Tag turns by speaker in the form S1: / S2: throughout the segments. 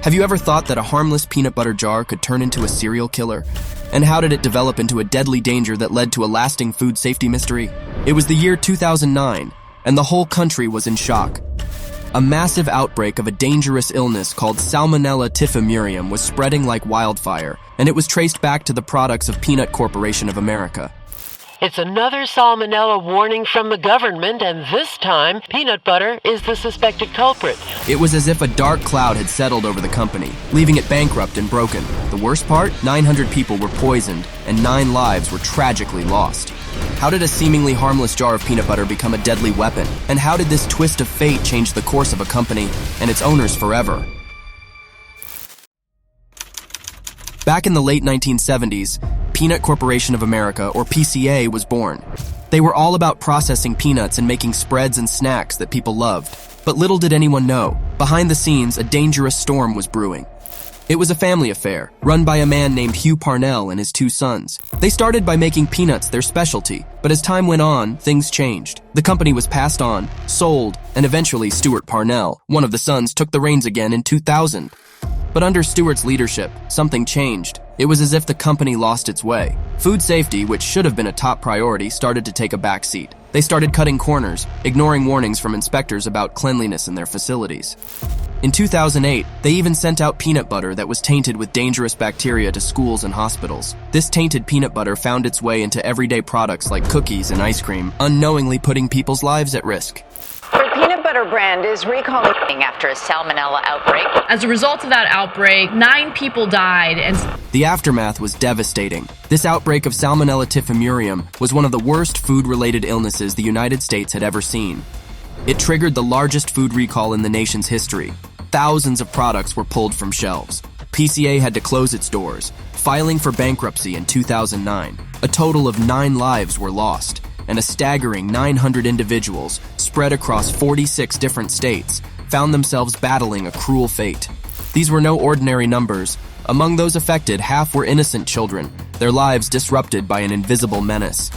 S1: Have you ever thought that a harmless peanut butter jar could turn into a serial killer? And how did it develop into a deadly danger that led to a lasting food safety mystery? It was the year 2009, and the whole country was in shock. A massive outbreak of a dangerous illness called Salmonella typhimurium was spreading like wildfire, and it was traced back to the products of Peanut Corporation of America.
S2: It's another salmonella warning from the government, and this time, peanut butter is the suspected culprit.
S1: It was as if a dark cloud had settled over the company, leaving it bankrupt and broken. The worst part? 900 people were poisoned, and 9 lives were tragically lost. How did a seemingly harmless jar of peanut butter become a deadly weapon? And how did this twist of fate change the course of a company and its owners forever? Back in the late 1970s, Peanut Corporation of America, or PCA, was born. They were all about processing peanuts and making spreads and snacks that people loved. But little did anyone know, behind the scenes, a dangerous storm was brewing. It was a family affair, run by a man named Hugh Parnell and his 2 sons. They started by making peanuts their specialty, but as time went on, things changed. The company was passed on, sold, and eventually Stuart Parnell, one of the sons, took the reins again in 2000. But under Stuart's leadership, something changed. It was as if the company lost its way. Food safety, which should have been a top priority, started to take a back seat. They started cutting corners, ignoring warnings from inspectors about cleanliness in their facilities. In 2008, they even sent out peanut butter that was tainted with dangerous bacteria to schools and hospitals. This tainted peanut butter found its way into everyday products like cookies and ice cream, unknowingly putting people's lives at risk.
S3: The peanut butter brand is recalling after a salmonella outbreak.
S4: As a result of that outbreak, 9 people died, and
S1: the aftermath was devastating. This outbreak of Salmonella typhimurium was one of the worst food-related illnesses the United States had ever seen. It triggered the largest food recall in the nation's history. Thousands of products were pulled from shelves. PCA had to close its doors, filing for bankruptcy in 2009. A total of 9 lives were lost, and a staggering 900 individuals, spread across 46 different states, found themselves battling a cruel fate. These were no ordinary numbers. Among those affected, half were innocent children, their lives disrupted by an invisible menace.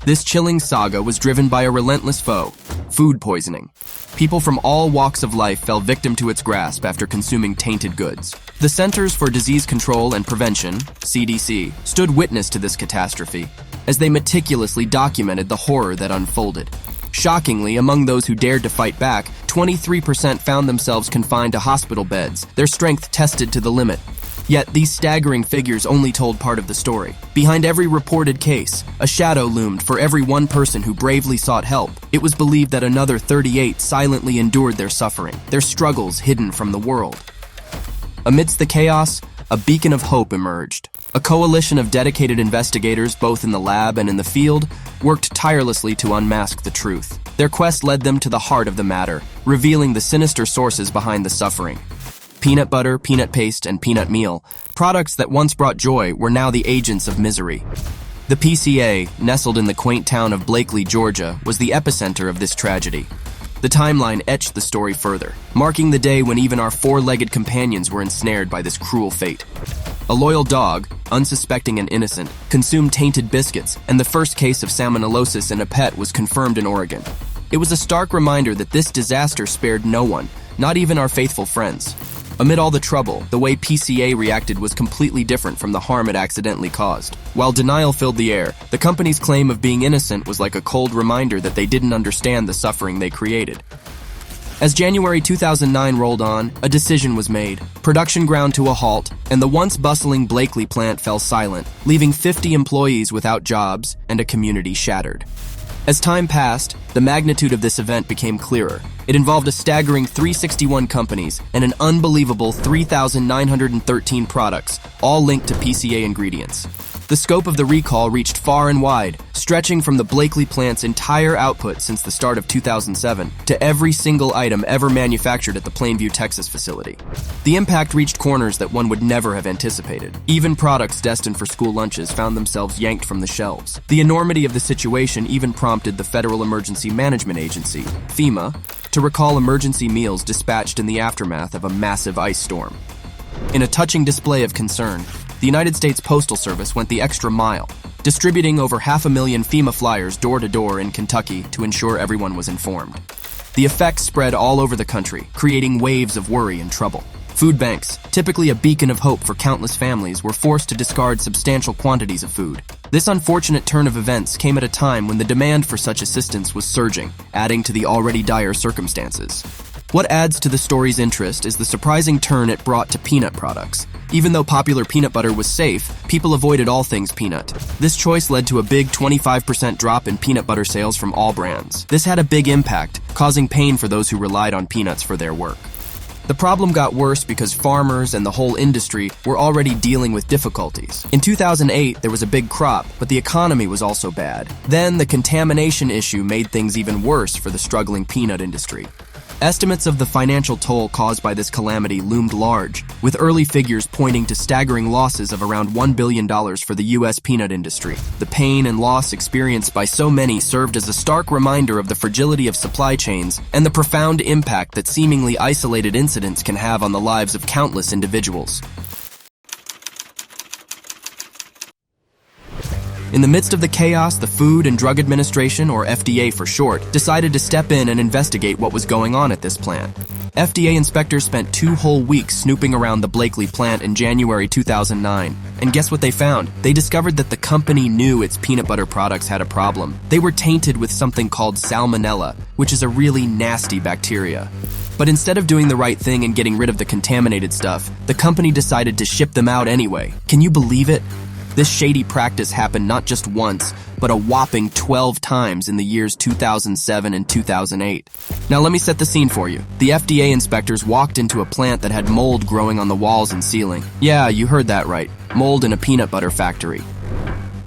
S1: This chilling saga was driven by a relentless foe, food poisoning. People from all walks of life fell victim to its grasp after consuming tainted goods. The Centers for Disease Control and Prevention, CDC, stood witness to this catastrophe as they meticulously documented the horror that unfolded. Shockingly, among those who dared to fight back, 23% found themselves confined to hospital beds, their strength tested to the limit. Yet, these staggering figures only told part of the story. Behind every reported case, a shadow loomed for every one person who bravely sought help. It was believed that another 38 silently endured their suffering, their struggles hidden from the world. Amidst the chaos, a beacon of hope emerged. A coalition of dedicated investigators, both in the lab and in the field, worked tirelessly to unmask the truth. Their quest led them to the heart of the matter, revealing the sinister sources behind the suffering. Peanut butter, peanut paste, and peanut meal, products that once brought joy, were now the agents of misery. The PCA, nestled in the quaint town of Blakely, Georgia, was the epicenter of this tragedy. The timeline etched the story further, marking the day when even our 4-legged companions were ensnared by this cruel fate. A loyal dog, unsuspecting and innocent, consumed tainted biscuits, and the first case of salmonellosis in a pet was confirmed in Oregon. It was a stark reminder that this disaster spared no one, not even our faithful friends. Amid all the trouble, the way PCA reacted was completely different from the harm it accidentally caused. While denial filled the air, the company's claim of being innocent was like a cold reminder that they didn't understand the suffering they created. As January 2009 rolled on, a decision was made. Production ground to a halt, and the once bustling Blakely plant fell silent, leaving 50 employees without jobs and a community shattered. As time passed, the magnitude of this event became clearer. It involved a staggering 361 companies and an unbelievable 3,913 products, all linked to PCA ingredients. The scope of the recall reached far and wide, stretching from the Blakely plant's entire output since the start of 2007 to every single item ever manufactured at the Plainview, Texas facility. The impact reached corners that one would never have anticipated. Even products destined for school lunches found themselves yanked from the shelves. The enormity of the situation even prompted the Federal Emergency Management Agency, FEMA, to recall emergency meals dispatched in the aftermath of a massive ice storm. In a touching display of concern, the United States Postal Service went the extra mile, distributing over 500,000 FEMA flyers door-to-door in Kentucky to ensure everyone was informed. The effects spread all over the country, creating waves of worry and trouble. Food banks, typically a beacon of hope for countless families, were forced to discard substantial quantities of food. This unfortunate turn of events came at a time when the demand for such assistance was surging, adding to the already dire circumstances. What adds to the story's interest is the surprising turn it brought to peanut products. Even though popular peanut butter was safe, people avoided all things peanut. This choice led to a big 25% drop in peanut butter sales from all brands. This had a big impact, causing pain for those who relied on peanuts for their work. The problem got worse because farmers and the whole industry were already dealing with difficulties. In 2008, there was a big crop, but the economy was also bad. Then, the contamination issue made things even worse for the struggling peanut industry. Estimates of the financial toll caused by this calamity loomed large, with early figures pointing to staggering losses of around $1 billion for the U.S. peanut industry. The pain and loss experienced by so many served as a stark reminder of the fragility of supply chains and the profound impact that seemingly isolated incidents can have on the lives of countless individuals. In the midst of the chaos, the Food and Drug Administration, or FDA for short, decided to step in and investigate what was going on at this plant. FDA inspectors spent 2 whole weeks snooping around the Blakely plant in January 2009. And guess what they found? They discovered that the company knew its peanut butter products had a problem. They were tainted with something called Salmonella, which is a really nasty bacteria. But instead of doing the right thing and getting rid of the contaminated stuff, the company decided to ship them out anyway. Can you believe it? This shady practice happened not just once, but a whopping 12 times in the years 2007 and 2008. Now let me set the scene for you. The FDA inspectors walked into a plant that had mold growing on the walls and ceiling. Yeah, you heard that right. Mold in a peanut butter factory.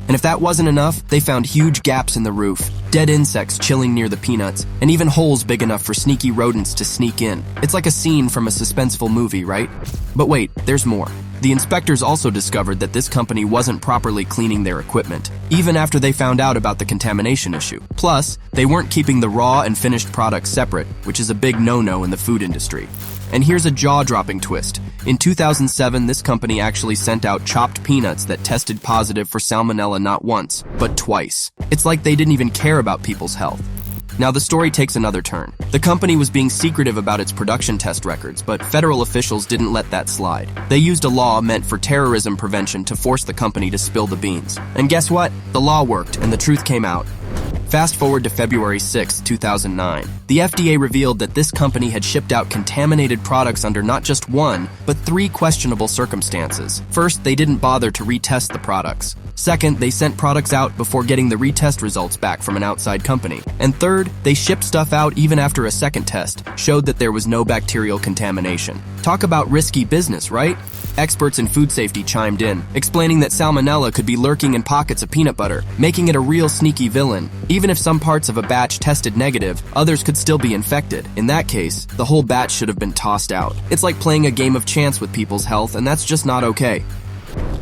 S1: And if that wasn't enough, they found huge gaps in the roof, dead insects chilling near the peanuts, and even holes big enough for sneaky rodents to sneak in. It's like a scene from a suspenseful movie, right? But wait, there's more. The inspectors also discovered that this company wasn't properly cleaning their equipment, even after they found out about the contamination issue. Plus, they weren't keeping the raw and finished products separate, which is a big no-no in the food industry. And here's a jaw-dropping twist. In 2007, this company actually sent out chopped peanuts that tested positive for Salmonella not once, but twice. It's like they didn't even care about people's health. Now the story takes another turn. The company was being secretive about its production test records, but federal officials didn't let that slide. They used a law meant for terrorism prevention to force the company to spill the beans. And guess what? The law worked, and the truth came out. Fast forward to February 6, 2009. The FDA revealed that this company had shipped out contaminated products under not just one, but 3 questionable circumstances. First, they didn't bother to retest the products. Second, they sent products out before getting the retest results back from an outside company. And third, they shipped stuff out even after a second test showed that there was no bacterial contamination. Talk about risky business, right? Experts in food safety chimed in, explaining that Salmonella could be lurking in pockets of peanut butter, making it a real sneaky villain. Even if some parts of a batch tested negative, others could still be infected. In that case, the whole batch should have been tossed out. It's like playing a game of chance with people's health, and that's just not okay.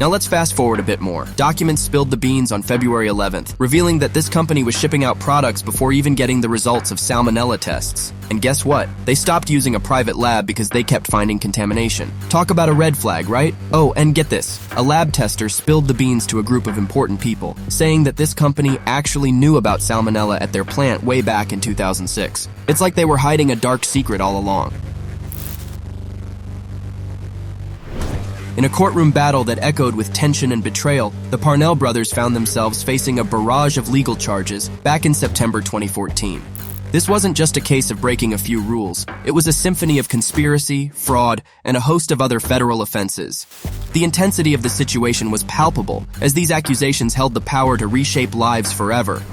S1: Now let's fast forward a bit more. Documents spilled the beans on February 11th, revealing that this company was shipping out products before even getting the results of Salmonella tests. And guess what? They stopped using a private lab because they kept finding contamination. Talk about a red flag, right? Oh, and get this. A lab tester spilled the beans to a group of important people, saying that this company actually knew about Salmonella at their plant way back in 2006. It's like they were hiding a dark secret all along. In a courtroom battle that echoed with tension and betrayal, the Parnell brothers found themselves facing a barrage of legal charges back in September 2014. This wasn't just a case of breaking a few rules. It was a symphony of conspiracy, fraud, and a host of other federal offenses. The intensity of the situation was palpable, as these accusations held the power to reshape lives forever.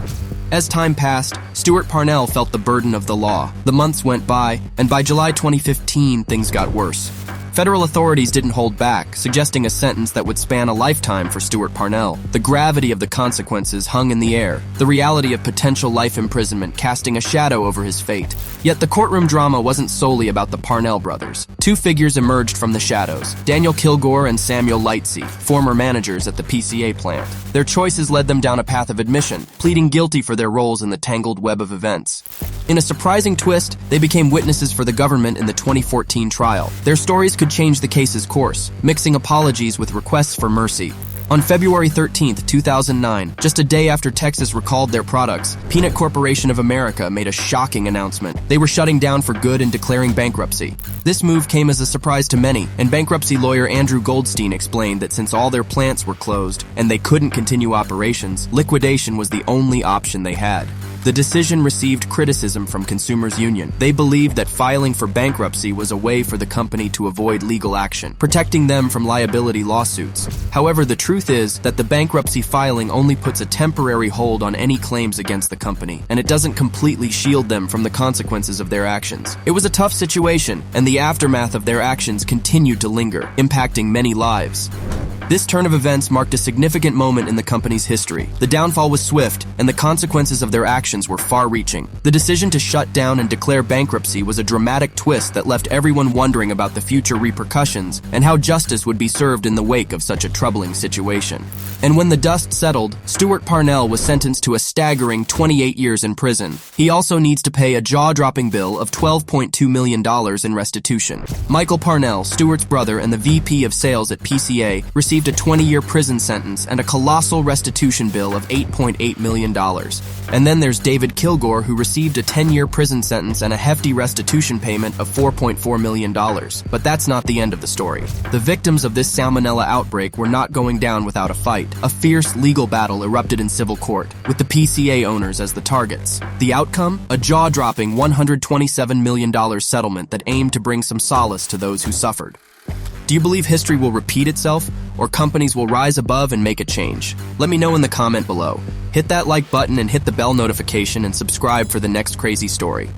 S1: As time passed, Stuart Parnell felt the burden of the law. The months went by, and by July 2015, things got worse. Federal authorities didn't hold back, suggesting a sentence that would span a lifetime for Stuart Parnell. The gravity of the consequences hung in the air, the reality of potential life imprisonment casting a shadow over his fate. Yet the courtroom drama wasn't solely about the Parnell brothers. 2 figures emerged from the shadows, Daniel Kilgore and Samuel Lightsey, former managers at the PCA plant. Their choices led them down a path of admission, pleading guilty for their roles in the tangled web of events. In a surprising twist, they became witnesses for the government in the 2014 trial. Their stories could change the case's course, mixing apologies with requests for mercy. On February 13, 2009, just a day after Texas recalled their products, Peanut Corporation of America made a shocking announcement. They were shutting down for good and declaring bankruptcy. This move came as a surprise to many, and bankruptcy lawyer Andrew Goldstein explained that since all their plants were closed and they couldn't continue operations, liquidation was the only option they had. The decision received criticism from Consumers Union. They believed that filing for bankruptcy was a way for the company to avoid legal action, protecting them from liability lawsuits. However, the truth is that the bankruptcy filing only puts a temporary hold on any claims against the company, and it doesn't completely shield them from the consequences of their actions. It was a tough situation, and the aftermath of their actions continued to linger, impacting many lives. This turn of events marked a significant moment in the company's history. The downfall was swift, and the consequences of their actions were far-reaching. The decision to shut down and declare bankruptcy was a dramatic twist that left everyone wondering about the future repercussions and how justice would be served in the wake of such a troubling situation. And when the dust settled, Stuart Parnell was sentenced to a staggering 28 years in prison. He also needs to pay a jaw-dropping bill of $12.2 million in restitution. Michael Parnell, Stuart's brother and the VP of sales at PCA, received a 20-year prison sentence and a colossal restitution bill of $8.8 million. And then there's David Kilgore, who received a 10-year prison sentence and a hefty restitution payment of $4.4 million. But that's not the end of the story. The victims of this Salmonella outbreak were not going down without a fight. A fierce legal battle erupted in civil court, with the PCA owners as the targets. The outcome? A jaw-dropping $127 million settlement that aimed to bring some solace to those who suffered. Do you believe history will repeat itself, or companies will rise above and make a change? Let me know in the comment below. Hit that like button and hit the bell notification and subscribe for the next crazy story.